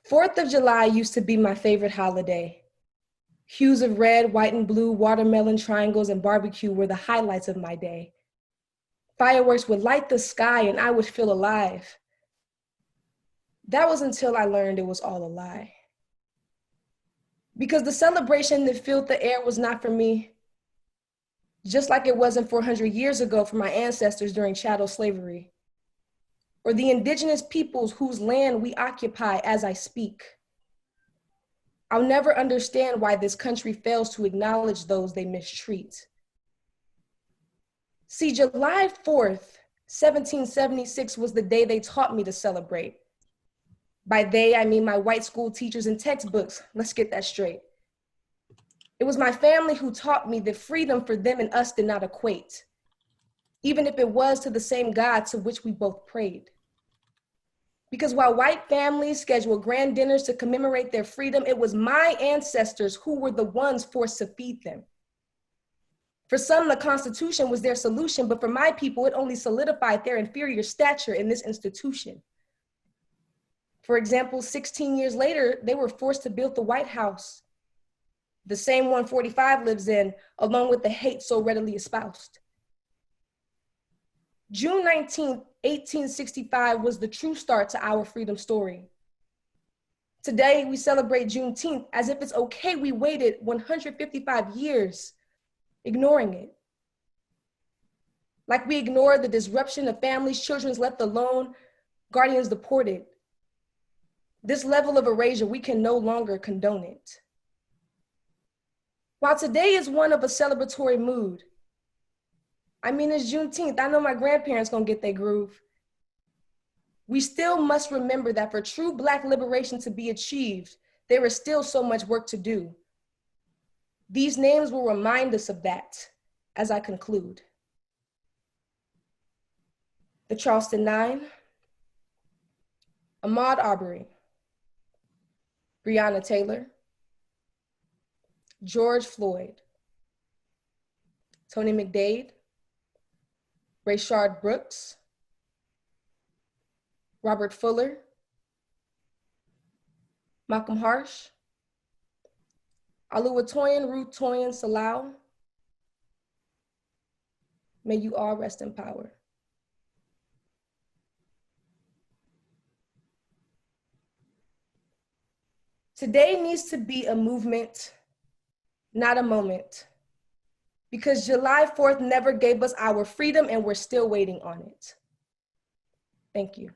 4th of July used to be my favorite holiday. Hues of red, white, and blue, watermelon triangles, and barbecue were the highlights of my day. Fireworks would light the sky and I would feel alive. That was until I learned it was all a lie. Because the celebration that filled the air was not for me, just like it wasn't 400 years ago for my ancestors during chattel slavery, or the indigenous peoples whose land we occupy as I speak. I'll never understand why this country fails to acknowledge those they mistreat. See, July 4th, 1776 was the day they taught me to celebrate. By they, I mean my white school teachers and textbooks. Let's get that straight. It was my family who taught me that freedom for them and us did not equate, even if it was to the same God to which we both prayed. Because while white families scheduled grand dinners to commemorate their freedom, it was my ancestors who were the ones forced to feed them. For some, the Constitution was their solution, but for my people, it only solidified their inferior stature in this institution. For example, 16 years later, they were forced to build the White House, the same one 45 lives in, along with the hate so readily espoused. June 19th, 1865 was the true start to our freedom story. Today, we celebrate Juneteenth as if it's okay we waited 155 years, ignoring it. Like we ignored the disruption of families, children left alone, guardians deported. This level of erasure, we can no longer condone it. While today is one of a celebratory mood, I mean, it's Juneteenth. I know my grandparents gonna get their groove. We still must remember that for true Black liberation to be achieved, there is still so much work to do. These names will remind us of that as I conclude. The Charleston Nine, Ahmaud Arbery, Breonna Taylor, George Floyd, Tony McDade, Rayshard Brooks, Robert Fuller, Malcolm Harsh, Oluwatoyin Ruth Toyin Salau. May you all rest in power. Today needs to be a movement, not a moment, because July 4th never gave us our freedom and we're still waiting on it. Thank you.